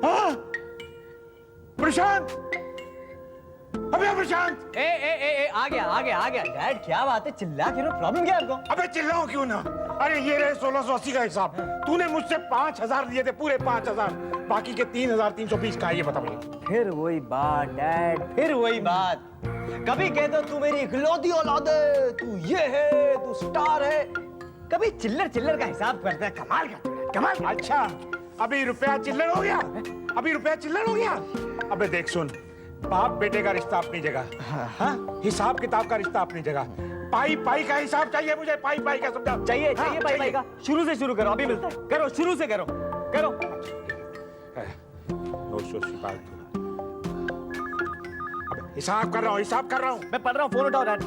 हाँ? प्रशांत, अबे प्रशांत! ए आ गया डैड, क्या बात है, चिल्ला क्यों? प्रॉब्लम क्या है आपको? अबे चिल्लाओ क्यों ना? अरे ये रहे 1680 का हिसाब। तूने मुझसे 5000 लिए थे, पूरे 5000। बाकी के 3320 का, ये बता मुझे। फिर वही बात डैड, फिर वही बात। कभी कहते हो तू मेरी इकलौती औलाद है, तू ये है, तू स्टार है, कभी चिल्लर चिल्लर का हिसाब करते हैं। कमाल करते हैं, कमाल। अच्छा, अभी रुपया चिल्लर हो गया? अभी रुपया चिल्लर हो गया? अबे देख सुन, बाप बेटे का रिश्ता अपनी जगह, हाँ? हिसाब किताब का रिश्ता अपनी जगह। पाई पाई का हिसाब चाहिए मुझे, पाई पाई का समझा? चाहिए पाई पाई का। शुरू से शुरू करो, अभी मिलता है। करो, शुरू से करो। हिसाब कर रहा हूँ। मैं पढ़ रहा हूँ, फोन उठाओ डैड।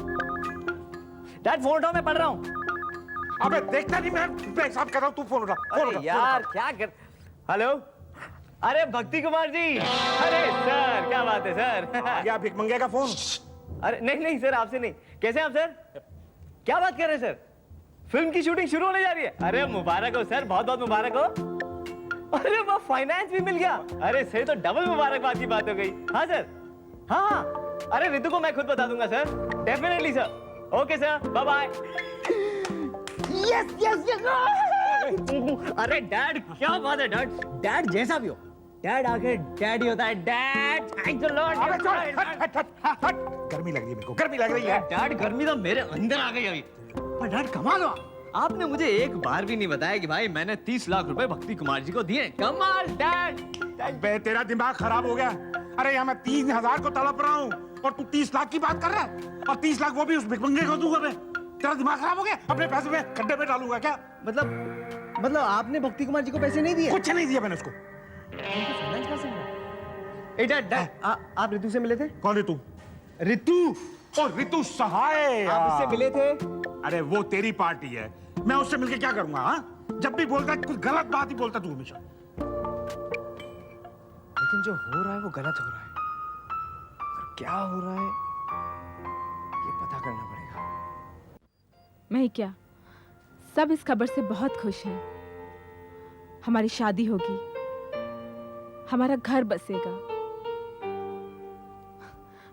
डैड फोन उठाओ, मैं पढ़ रहा हूँ। अबे देखता नहीं, मैं हिसाब कर रहा हूँ, तू फोन उठा। अरे यार क्या कर। हेलो, अरे भक्ति कुमार जी। अरे सर, क्या बात है सर? आ गया भिखमंगे का फोन। अरे नहीं सर, आपसे नहीं। कैसे हैं आप सर? क्या बात कर रहे हैं सर? फिल्म की शूटिंग शुरू होने जा रही है? अरे मुबारक हो सर, बहुत बहुत मुबारक हो। अरे वो फाइनेंस भी मिल गया। अरे सही तो डबल मुबारकबाद की बात हो गई। हाँ सर, हाँ। अरे रितु को मैं खुद बता दूंगा sir, definitely sir. Okay sir, bye bye. Yes. अरे डैड, क्या बात है डैड? डैड जैसा भी हो, डैड आके डैडी होता है। Dad thank you Lord. हट। गर्मी लग रही है मेरे को, गर्मी लग रही है। डैड गर्मी तो मेरे अंदर आ गई अभी। पर डैड कमाल हो, आपने मुझे एक बार भी नहीं बताया कि भाई मैंने 30 लाख रुपए भक्ति कुमार जी को दिए। कमाल डैड। बे तेरा दिमाग खराब हो गया। अरे यहाँ मैं 3000 को तड़प रहा हूँ और तू 30 लाख की बात कर रहा है, और 30 लाख वो भी उस भिखमंगे को दूंगा मैं। तेरा दिमाग खराब हो गया? अपने पैसे में खड्डे में डालूंगा क्या? मतलब आपने भक्ति कुमार जी को पैसे नहीं दिए? कुछ नहीं दिया मैंने उसको। ए डैड, आप रितु से मिले थे? कौन रितु? रितु। और रितु सहाय, आप उससे मिले थे? अरे वो तेरी पार्टी है, मैं उससे मिलके क्या करूंगा? हाँ, जब भी बोलता है कुछ गलत बात ही बोलता तू हमेशा। लेकिन जो हो रहा है वो गलत हो रहा है, और क्या हो रहा है ये पता करना पड़ेगा। मैं क्या, सब इस खबर से बहुत खुश हैं। हमारी शादी होगी, हमारा घर बसेगा,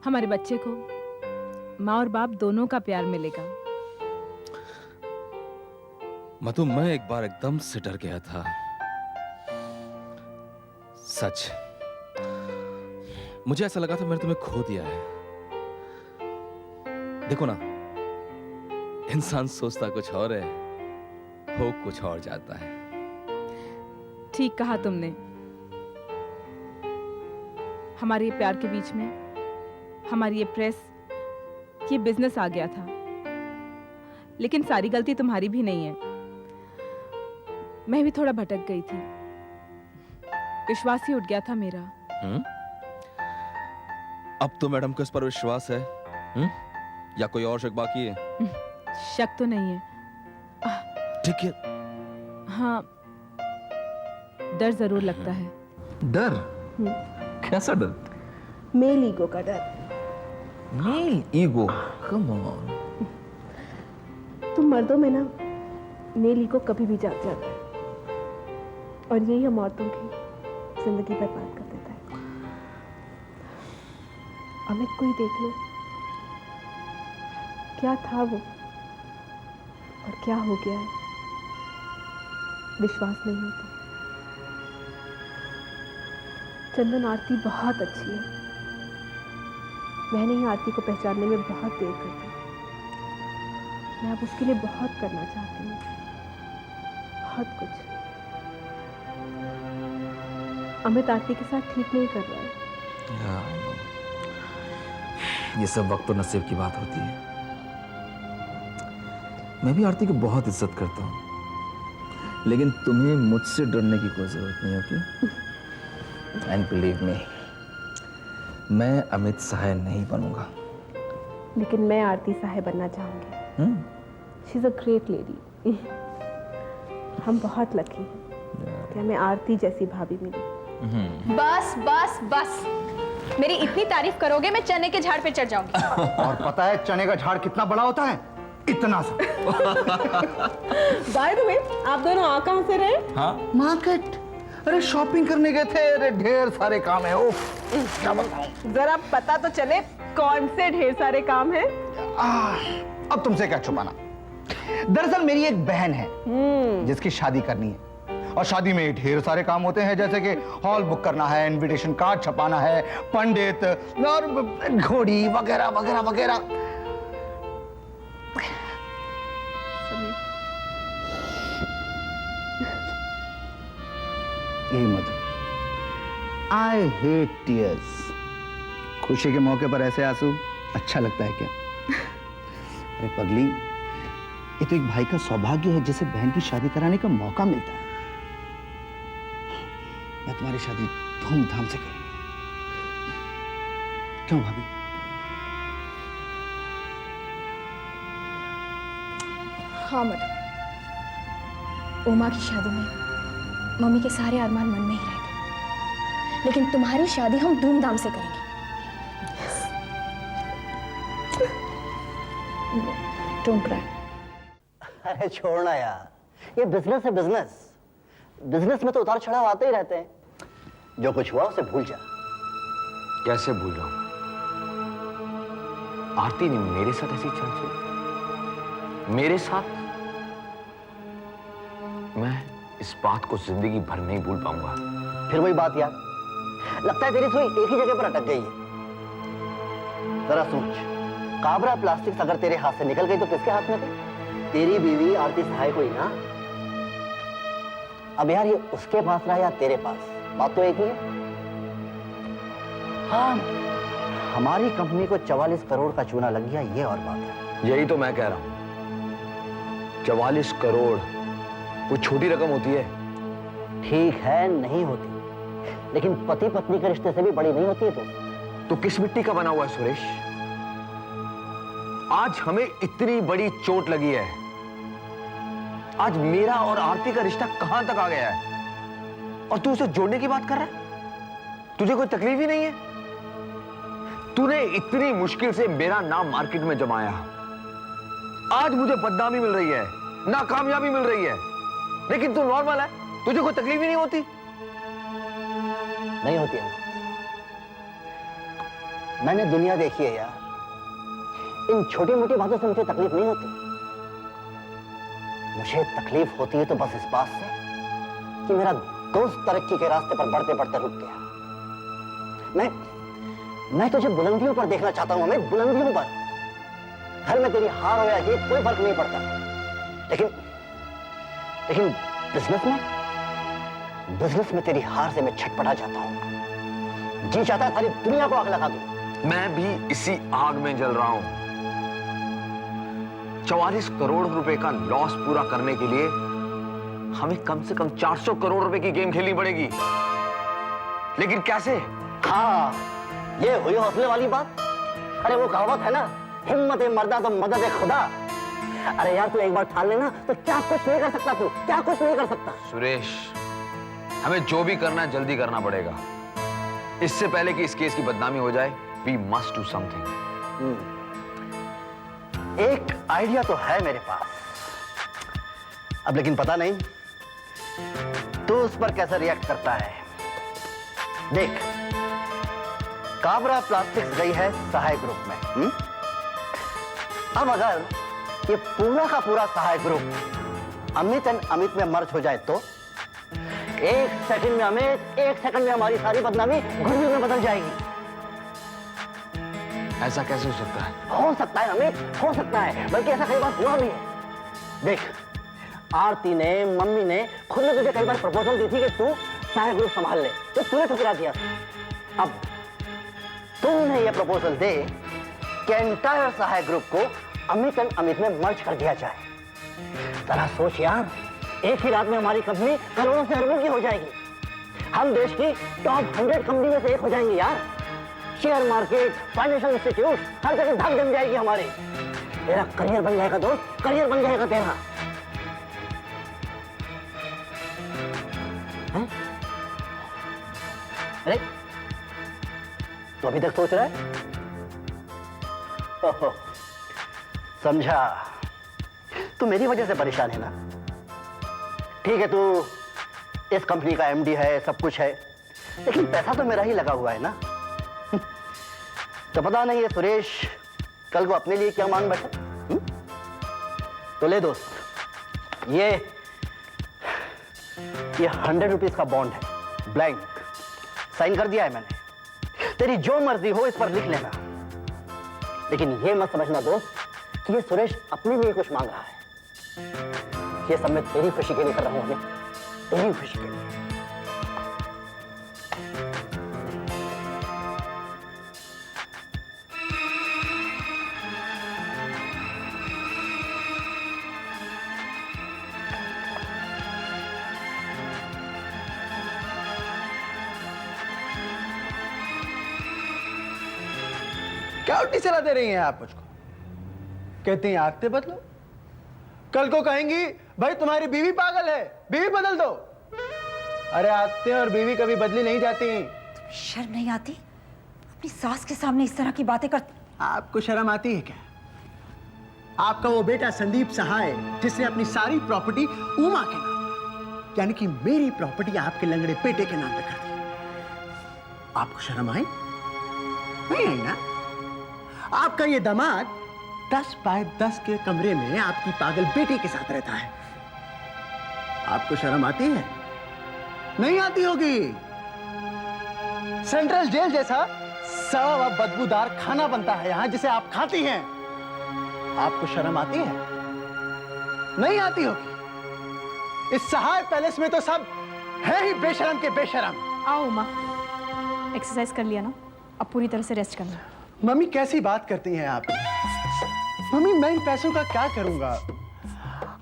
हमारे बच्चे को माँ और बाप दोनों का प्यार मिलेगा। मधु, मैं एक बार एकदम से डर गया था, सच। मुझे ऐसा लगा था मैंने तुम्हें खो दिया है। देखो ना, इंसान सोचता कुछ और है, हो कुछ और जाता है। ठीक कहा तुमने। हमारे ये प्यार के बीच में हमारी ये प्रेस, ये बिजनेस आ गया था। लेकिन सारी गलती तुम्हारी भी नहीं है, मैं भी थोड़ा भटक गई थी। विश्वास ही उठ गया था मेरा। अब तो मैडम को इस पर विश्वास है? या कोई और शक बाकी है? शक तो नहीं है। ठीक है। हाँ, डर जरूर लगता है। डर? कैसा डर? मेल ईगो का डर। Male ego? Come on. तुम मर्दों में ना मेल ईगो कभी भी जाग जाता है, और यही हम औरतों की जिंदगी बर्बाद कर देता है। अमित को ही देख लो, क्या था वो और क्या हो गया है, विश्वास नहीं होता। चंदन, आरती बहुत अच्छी है, मैंने ही आरती को पहचानने में बहुत देर कर दी। मैं अब उसके लिए बहुत करना चाहती हूँ, बहुत कुछ। अमित आरती के साथ ठीक नहीं कर रहा है। ये सब वक्त और नसीब की बात होती है। मैं भी आरती की बहुत इज्जत करता हूँ, लेकिन तुम्हें मुझसे डरने की कोई जरूरत नहीं होगी। एंड बिलीव मी, मैं अमित सहाय नहीं बनूंगा। लेकिन मैं आरती सहाय बनना चाहूंगी। She is a great lady. हम बहुत लकी हैं कि हमें आरती जैसी भाभी मिली। बस बस बस, मेरी इतनी तारीफ करोगे मैं चने के झाड़ पे चढ़ जाऊंगी। और पता है चने का झाड़ कितना बड़ा होता है? इतना सा। बाय द वे, आप दोनों आ कहां से रहे? हाँ मार्केट, अरे शॉपिंग करने गए थे। अरे ढेर सारे काम है। ओफ, क्या बताऊं। जरा पता तो चले कौन से ढेर सारे काम हैं? अब तुमसे क्या छुपाना। दरअसल मेरी एक बहन है जिसकी शादी करनी है, और शादी में ढेर सारे काम होते हैं, जैसे कि हॉल बुक करना है, इनविटेशन कार्ड छपाना है, पंडित और घोड़ी वगैरह वगैरह वगैरह। यही मत, आई हेट टीयर्स। खुशी के मौके पर ऐसे आंसू अच्छा लगता है क्या? अरे पगली, ये तो एक भाई का सौभाग्य है जिसे बहन की शादी कराने का मौका मिलता है। मैं तुम्हारी शादी धूमधाम से करूंगा। क्यों भाभी? हाँ मदन, उमा की शादी में मम्मी के सारे अरमान मन में ही रह गए, लेकिन तुम्हारी शादी हम धूमधाम से करेंगे। Don't cry. अरे छोड़ना यार, ये बिजनेस है बिजनेस। बिजनेस में तो उतार चढ़ाव आते ही रहते हैं। जो कुछ हुआ उसे भूल जा। कैसे भूल जाऊं? आरती ने मेरे साथ ऐसी छल की, मेरे साथ। मैं इस बात को जिंदगी भर नहीं भूल पाऊंगा। फिर वही बात यार, लगता है तेरी सुई एक ही जगह पर अटक गई है। जरा सोच, काबरा प्लास्टिक्स अगर तेरे हाथ से निकल गई तो किसके हाथ में थी? तेरी बीवी आरती सहाय को ही ना। अब यार ये उसके पास रहा या तेरे पास, बात तो एक ही है। हाँ, हमारी कंपनी को 44 करोड़ का चूना लग गया, ये और बात है। यही तो मैं कह रहा हूं। 44 करोड़ कोई छोटी रकम होती है? ठीक है, नहीं होती, लेकिन पति पत्नी के रिश्ते से भी बड़ी नहीं होती है। तो किस मिट्टी का बना हुआ है सुरेश? आज हमें इतनी बड़ी चोट लगी है, आज मेरा और आरती का रिश्ता कहां तक आ गया है, और तू उसे जोड़ने की बात कर रहा है? तुझे कोई तकलीफ ही नहीं है? तूने इतनी मुश्किल से मेरा नाम मार्केट में जमाया, आज मुझे बदनामी मिल रही है, नाकामयाबी मिल रही है, लेकिन तू नॉर्मल है, तुझे कोई तकलीफ ही नहीं होती? नहीं होती है। मैंने दुनिया देखी है यार, इन छोटी मोटी बातों से मुझे तकलीफ नहीं होती। मुझे तकलीफ होती है तो बस इस बात से कि मेरा दोस्त तरक्की के रास्ते पर बढ़ते बढ़ते रुक गया। मैं तुझे बुलंदियों पर देखना चाहता हूं, अमित, बुलंदियों पर। घर में तेरी हार हो या जीत कोई फर्क नहीं पड़ता, लेकिन बिजनेस में तेरी हार से मैं छटपटा जाता हूं। जी चाहता है सारी दुनिया को आग लगा दूं। मैं भी इसी आग में जल रहा हूं। 44 करोड़ रुपए का लॉस पूरा करने के लिए हमें कम से कम 400 करोड़ रुपए की गेम खेलनी पड़ेगी, लेकिन कैसे? हाँ, ये हुई हौसले वाली बात। अरे वो कहावत है ना, हिम्मत ए मर्दा तो मदद ए खुदा। अरे यार तू एक बार ठान लेना तो क्या कुछ नहीं कर सकता, तू क्या कुछ नहीं कर सकता। सुरेश, हमें जो भी करना है जल्दी करना पड़ेगा, इससे पहले कि इस केस की बदनामी हो जाए। We must do something. एक आइडिया तो है मेरे पास, अब लेकिन पता नहीं तू उस पर कैसे रिएक्ट करता है। देख, काबरा प्लास्टिक्स गई है सहाय ग्रुप में। अब अगर ये पूरा का पूरा सहाय ग्रुप अमित एंड अमित में मर्ज हो जाए तो एक सेकंड में अमित, एक सेकंड में हमारी सारी बदनामी गुरबी में बदल जाएगी। ऐसा कैसे हो सकता है? हो सकता है अमित, हो सकता है, बल्कि ऐसा कई बार हुआ भी है। देख, आरती ने, मम्मी ने खुद ने तुझे कई बार प्रपोजल दी थी कि तू सहाय ग्रुप संभाल ले, तो तूने ठुकरा दिया। अब तूने ये प्रपोजल दे कि एंटायर सहाय ग्रुप को अमित एंड अमित में मर्ज कर दिया जाए। जरा सोच यार, एक ही रात में हमारी कंपनी करोड़ों से अरबों की हो जाएगी। हम देश की टॉप 100 कंपनी में से एक हो जाएंगे यार। शेयर मार्केट, फाइनेंशियल इंस्टीट्यूट, हर जगह धक जम जाएगी हमारी। तेरा करियर बन जाएगा दोस्त, करियर बन जाएगा तेरा। अरे तो अभी तक सोच रहा है? ओहो, समझा, तू मेरी वजह से परेशान है ना? ठीक है, तू इस कंपनी का एमडी है, सब कुछ है, लेकिन पैसा तो मेरा ही लगा हुआ है ना। तो पता नहीं ये सुरेश कल को अपने लिए क्या मांग बैठा। तो ले दोस्त, ये 100 रुपीज का बॉन्ड है, ब्लैंक, साइन कर दिया है मैंने। तेरी जो मर्जी हो इस पर लिख लेना, लेकिन ये मत समझना दोस्त कि ये सुरेश अपने लिए कुछ मांग रहा है। ये सब मैं तेरी खुशी के लिए कर रहा हूं, अमित, तेरी खुशी के लिए। क्या उल्टी सलाह दे रही हैं आप मुझको? कहती हैं आदतें बदलो, कल को कहेंगी भाई तुम्हारी बीवी पागल है, बीवी बदल दो। अरे आदतें और बीवी कभी बदली नहीं जाती। शर्म नहीं आती अपनी सास के सामने इस तरह की बातें कर? आपको शर्म आती है क्या? आपका वो बेटा संदीप सहाय, जिसने अपनी सारी प्रॉपर्टी उमा के नाम, यानी कि मेरी प्रॉपर्टी आपके लंगड़े बेटे के नाम पे कर दी। आपको शर्म आई? नहीं आई ना? आपका ये दामाद 10 बाय 10 के कमरे में आपकी पागल बेटी के साथ रहता है। आपको शर्म आती है? नहीं आती होगी। सेंट्रल जेल जैसा सड़ा हुआ बदबूदार खाना बनता है यहां, जिसे आप खाती हैं। आपको शर्म आती है? नहीं आती होगी। इस सहाय पैलेस में तो सब है ही बेशरम के बेशरम। आओ उमा, एक्सरसाइज कर लिया ना, अब पूरी तरह से रेस्ट करना। मम्मी कैसी बात करती हैं आप? मम्मी मैं इन पैसों का क्या करूंगा?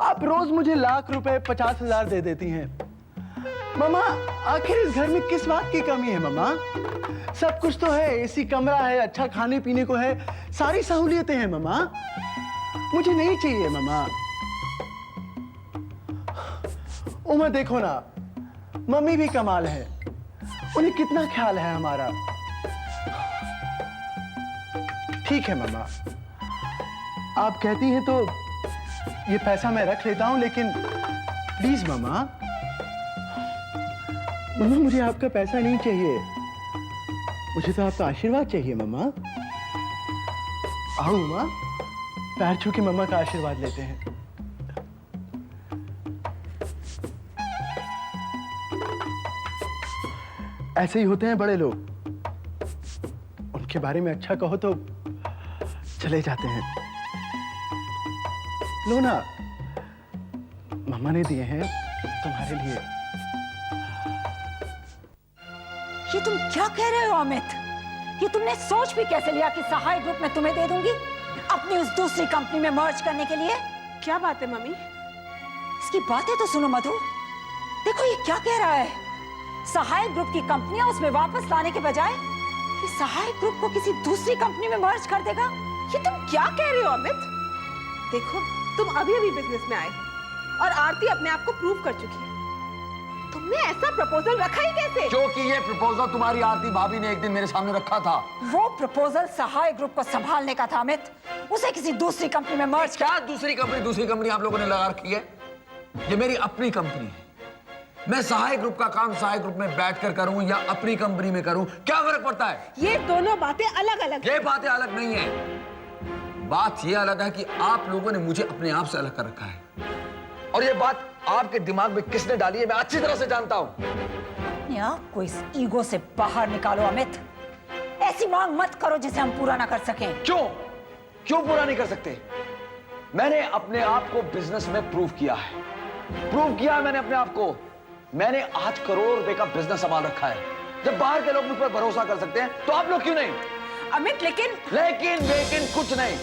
आप रोज मुझे लाख रुपए 50,000 दे देती हैं। मम्मा आखिर इस घर में किस बात की कमी है मम्मा? सब कुछ तो है, एसी कमरा है, अच्छा खाने पीने को है, सारी सहूलियतें हैं मम्मा। मुझे नहीं चाहिए मम्मा। उमा देखो ना, मम्मी भी कमाल है, उन्हें कितना ख्याल है हमारा। ठीक है मम्मा, आप कहती हैं तो ये पैसा मैं रख लेता हूं, लेकिन प्लीज मम्मा, मम्मा मुझे आपका पैसा नहीं चाहिए, मुझे तो आपका आशीर्वाद चाहिए मम्मा। आओ मम्मा, पैर छू के मम्मा का आशीर्वाद लेते हैं। ऐसे ही होते हैं बड़े लोग, उनके बारे में अच्छा कहो तो चले जाते हैं। लो ना, मम्मा ने दिए हैं तुम्हारे लिए। ये तुम क्या कह रहे हो अमित? ये तुमने सोच भी कैसे लिया कि सहाय ग्रुप में तुम्हें दे दूंगी अपनी उस दूसरी कंपनी में मर्ज करने के लिए? क्या बात है मम्मी? इसकी बातें तो सुनो मधु, देखो ये क्या कह रहा है। सहाय ग्रुप की कंपनियां उसमें वापस लाने के बजाय ये सहाय ग्रुप को किसी दूसरी कंपनी में मर्ज कर देगा। ये तुम क्या कह रहे हो अमित? देखो तुम अभी अभी बिजनेस में आए और आरती अपने आप को प्रूव कर चुकी है। तुमने ऐसा प्रपोजल रखा ही कैसे? क्योंकि ये प्रपोजल तुम्हारी आरती भाभी ने एक दिन मेरे सामने रखा था। वो प्रपोजल सहाय ग्रुप को संभालने का था अमित, उसे किसी दूसरी कंपनी में मर्ज। क्या दूसरी कंपनी आप लोगों ने लगा रखी है? ये मेरी अपनी कंपनी है। मैं सहाय ग्रुप का काम सहाय ग्रुप में बैठकर करूं या अपनी कंपनी में करूं, क्या फर्क पड़ता है? ये दोनों बातें अलग अलग। ये बातें अलग नहीं है। बात ये अलग है कि आप लोगों ने मुझे अपने आप से अलग कर रखा है, और ये बात आपके दिमाग में किसने डाली है मैं अच्छी तरह से जानता हूं। अपने आप को इस ईगो से बाहर निकालो अमित। ऐसी मांग मत करो जिसे हम पूरा ना कर सकें। क्यों पूरा नहीं कर सकते? मैंने अपने आप को बिजनेस में प्रूव किया है मैंने अपने आप को। मैंने 8 करोड़ रुपए का बिजनेस संभाल रखा है। जब बाहर के लोग मुझ पर भरोसा कर सकते हैं तो आप लोग क्यों नहीं? अमित लेकिन कुछ नहीं।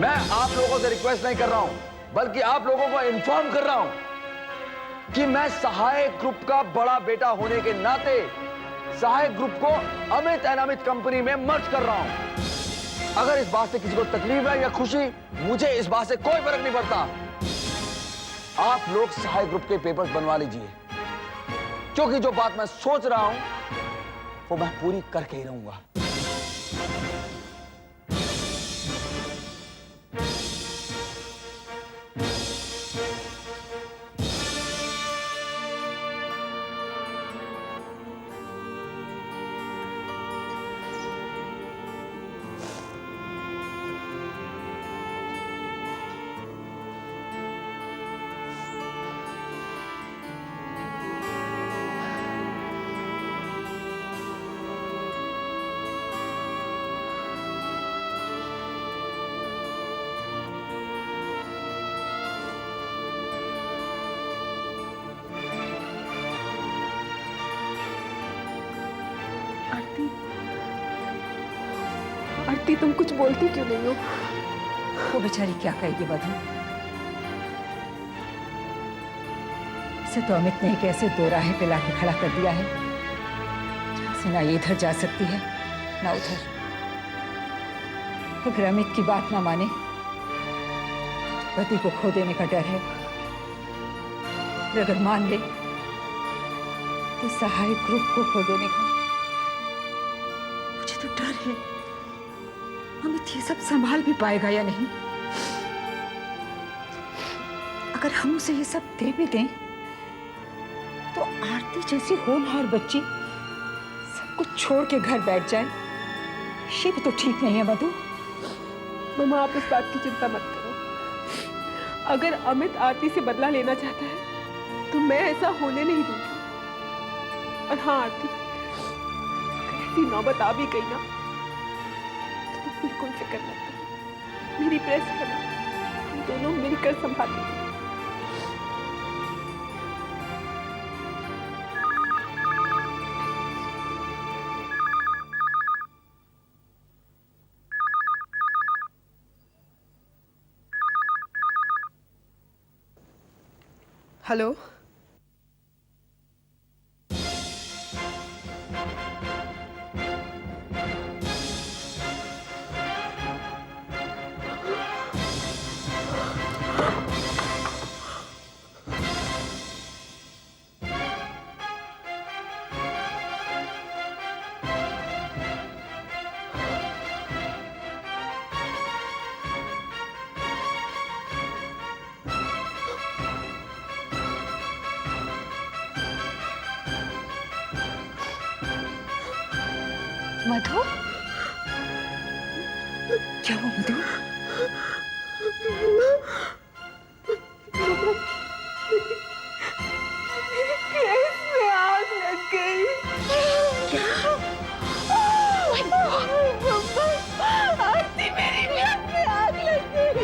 मैं आप लोगों से रिक्वेस्ट नहीं कर रहा हूं, बल्कि आप लोगों को इन्फॉर्म कर रहा हूं कि मैं सहाय ग्रुप का बड़ा बेटा होने के नाते सहाय ग्रुप को अमित एंड अमित कंपनी में मर्ज कर रहा हूं। अगर इस बात से किसी को तकलीफ है या खुशी, मुझे इस बात से कोई फर्क नहीं पड़ता। आप लोग सहाय ग्रुप के पेपर्स बनवा लीजिए, क्योंकि जो बात मैं सोच रहा हूं वो मैं पूरी करके ही रहूंगा। आरती, आरती तुम कुछ बोलती क्यों नहीं हो? वो बेचारी क्या कहेगी मधु? इसे तो अमित ने कैसे दो राहें पे लाके खड़ा कर दिया है, जहां से ना ये इधर जा सकती है ना उधर। अगर अमित की बात ना माने, पति को खो देने का डर है, और अगर मान ले तो सहाय ग्रुप को खो देने का। मुझे तो डर है अमित ये सब संभाल भी पाएगा या नहीं। अगर हम उसे ये सब दे भी दें तो आरती जैसी होनहार बच्ची सब कुछ छोड़ के घर बैठ जाए, ये भी तो ठीक नहीं है मधु। मम्मा आप इस बात की चिंता मत करो। अगर अमित आरती से बदला लेना चाहता है तो मैं ऐसा होने नहीं दूंगी। और हाँ आरती, अगर ऐसी नौबत आ भी गई ना तो बिल्कुल फिक्र मत करो, मेरी प्रेस है ना, हम दोनों मिलकर संभालेंगे। हेलो, मधु, क्या हुआ मधु? गैस में आग लग गई। क्या? आरती मेरी गैस में आग लग गई।